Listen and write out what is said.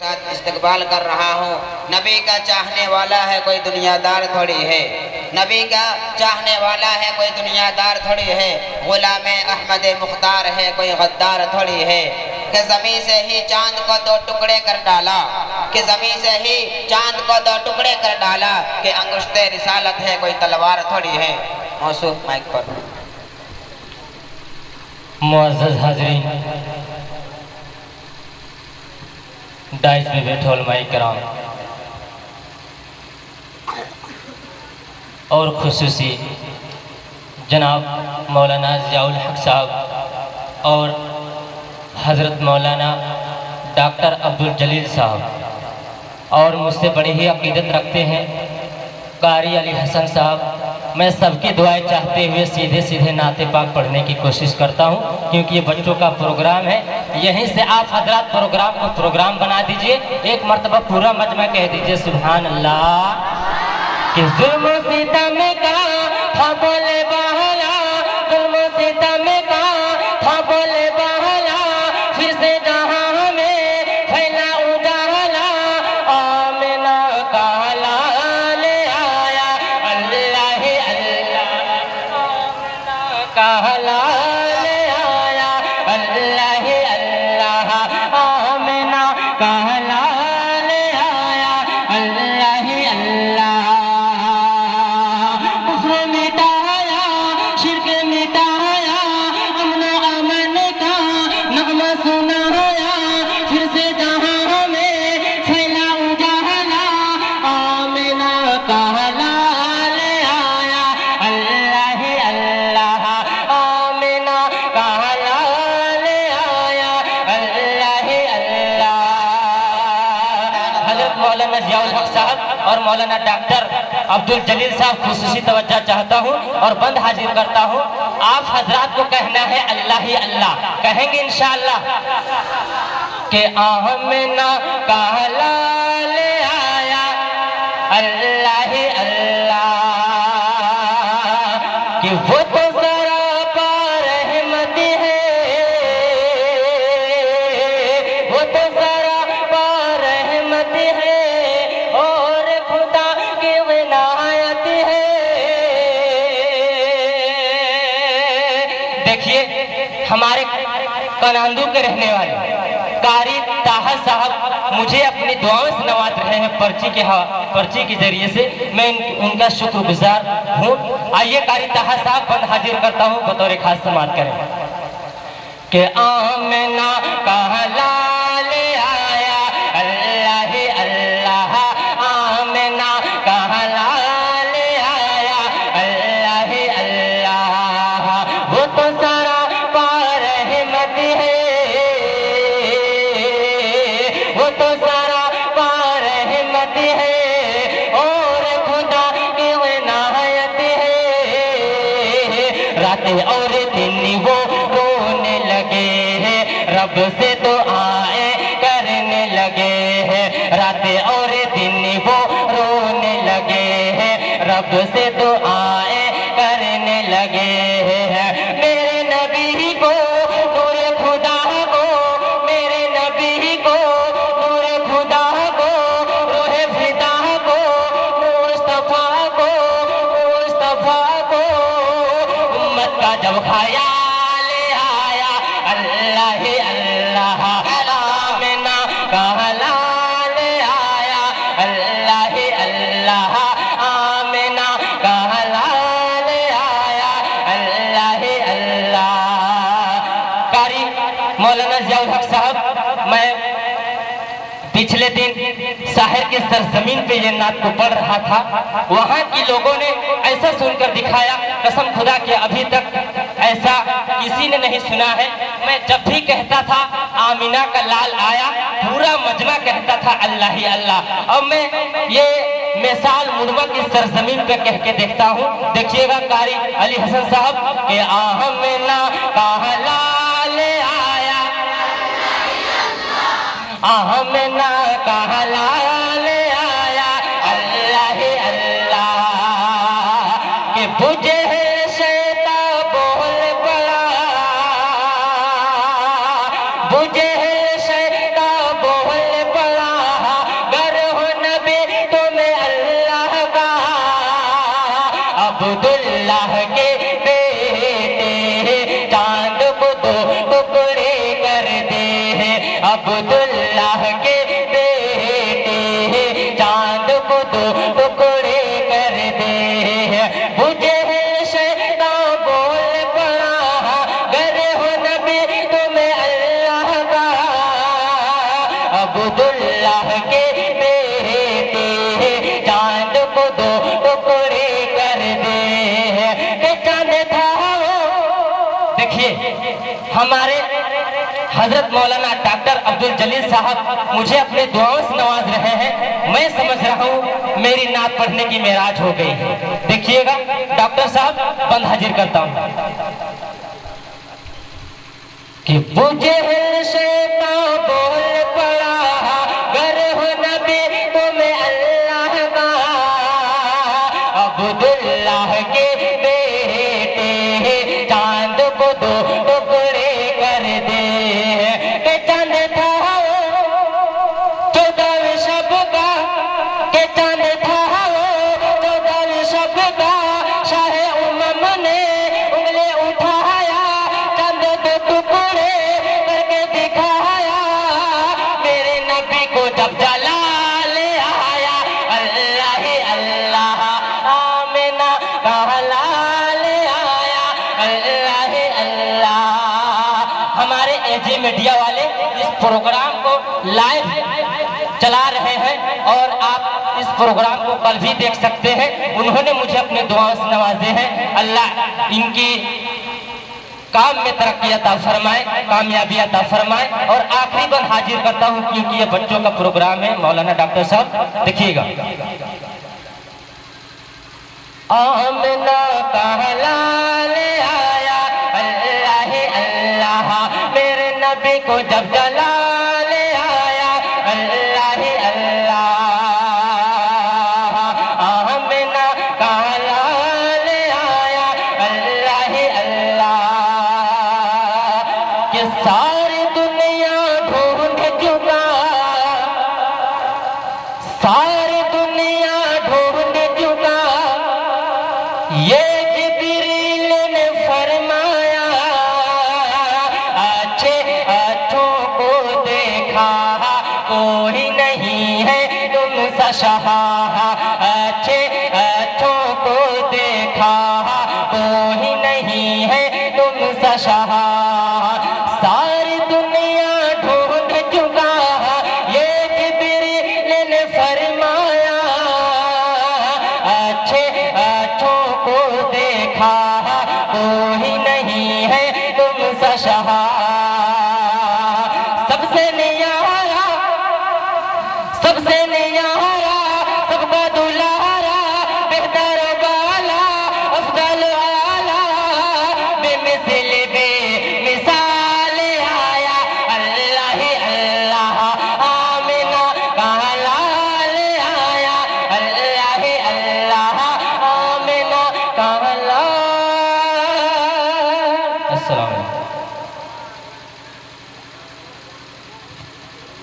साथ इस्तकबाल कर रहा हूँ। नबी का चाहने वाला है कोई दुनियादार थोड़ी है, नबी का चाहने वाला है कोई दुनियादार थोड़ी है। गुलाम अहमद मुख्तार है कोई गद्दार थोड़ी है। कि ज़मीं से ही चांद को दो टुकड़े कर डाला, कि ज़मीं से ही चांद को दो टुकड़े कर डाला। कि अंगुश्ते रिसालत है कोई तलवार थोड़ी है। मौसूफ माइक पर। मुअज़्ज़ज़ हाज़रीन, डाइस पे बैठे उलमाए किराम और खुसूसी जनाब मौलाना ज़ियाउल हक साहब और हज़रत मौलाना डॉक्टर अब्दुल जलील साहब और मुझसे बड़ी ही अक़ीदत रखते हैं कारी अली हसन साहब। मैं सबकी दुआएं चाहते हुए सीधे सीधे नाते पाक पढ़ने की कोशिश करता हूं, क्योंकि ये बच्चों का प्रोग्राम है। यहीं से आप हजरात प्रोग्राम को प्रोग्राम बना दीजिए। एक मर्तबा पूरा मजमा कह दीजिए सुभान अल्लाह। कि जुल्म सितम का था बोले बहला, जुल्म सितम का था बोले बहला, फिर से जहां में फैला उजाला, आमिना का लाल आया, अल्लाह ही अल्लाह, आमिना का लाल आया, अल्लाह ही अल्लाह, आमिना का लाल आया, अल्लाह ही अल्लाह। मौलाना ज़ियाउल हक साहब और मौलाना डॉक्टर अब्दुल जलील साहब खुसूसी तवज्जो चाहता हूँ और बंद हाजिर करता हूँ। आप हजरात को कहना है अल्लाह ही अल्लाह, कहेंगे इंशाअल्लाह। के आमिना का लाल आया, अल्लाह ही अल्लाह। कि वो तो सरापा रहमत है, वो तो सरापा रहमत है, हमारे कनांदू के रहने वाले कारी ताहा साहब मुझे अपनी दुआओं से नवाज रहे हैं पर्ची के जरिए से। मैं उनका शुक्रगुजार हूँ। आइए कारी ताहा साहब बंद हाजिर करता हूँ, बतौर खास समात करें। कि आमिना का लाल आया, अल्लाह ही अल्लाह, आमिना का लाल आया, अल्लाह ही अल्लाह। वो तो सारा वो तो सारा रहमत है और खुदा की इनायत है। रातें और दिन वो रोने लगे हैं, रब से तो आए करने लगे हैं। रातें और दिन वो रोने लगे हैं, रब से तो आए करने लगे हैं। मेरे नबी को नूरे खुदा को, मेरे नबी को नूरे खुदा को, रूहे फिदा को, मुस्तफा को, मुस्तफा को, उम्मत का जब ख्याल आया, अल्लाह ही अल्लाह, आमिना का लाल आया, अल्लाह ही अल्लाह, आमिना का लाल आया, अल्लाह ही अल्लाह। कारी मौलाना ज़ियाउल हक साहब, मैं पिछले दिन शहर के सरजमीन पे ये नात को पढ़ रहा था। वहाँ के लोगों ने ऐसा सुनकर दिखाया, कसम खुदा के अभी तक ऐसा किसी ने नहीं सुना है। मैं जब भी कहता था आमिना का लाल आया, पूरा मजमा कहता था अल्लाह ही अल्लाह। अब मैं ये मिसाल मुड़वा की सरजमीन पे कह के देखता हूँ। देखिएगा कारी अली हसन साहब के आमिना का लाल आया, आमिना का लाल आया, अल्लाह ही अल्लाह। के बुझे शैता बोल पड़ा, बुझे शैता बोल पड़ा, अब्दुल्लाह के बेटे, चांद को दो टुकड़े कर दे के चांद था वो। देखिए हमारे हजरत मौलाना डॉक्टर अब्दुल जलील साहब मुझे अपने दुआओं से नवाज रहे हैं। मैं समझ रहा हूँ मेरी नात पढ़ने की मेराज हो गई है। देखिएगा डॉक्टर साहब बंद हाजिर करता हूँ कि बुझे शैतान बोल पड़ा, गर हो नबी तुम्हें अल्लाह का, अब्दुल्लाह के बेटे, चांद को दो टुकड़े कर दे के चांद था वो 14वें शब का, के चांद था वो 14वें शब का। शाहे उमम ने उंगली उठाया, चांद दो टुकड़े करके दिखाया, मेरे नबी को जब जलाल आया, अल्लाह ही अल्लाह आमिना का लाल आया, अल्लाह ही अल्लाह। हमारे एजी मीडिया वाले इस प्रोग्राम को लाइव चला रहे हैं और आप इस प्रोग्राम को कल भी देख सकते हैं। उन्होंने मुझे अपने दुआओं से नवाजे हैं। अल्लाह इनकी काम में तरक्की अता फरमाए, कामयाबी अता फरमाए। और आखिरी बार हाजिर करता हूँ क्योंकि ये बच्चों का प्रोग्राम है। मौलाना डॉक्टर साहब देखिएगा, आमिना का लाल आया, अल्लाह ही अल्लाह, मेरे नबी को जब जलाल आया, अल्लाह ही अल्लाह, आमिना का लाल आया, अल्लाह ही अल्लाह। कि सारी दुनिया ढूंढ चुका, सारी दुनिया ढूंढ चुका, ये जिब्रील ने फरमाया, अच्छे अच्छों को देखा, कोई नहीं है तुम सा शहा, अच्छे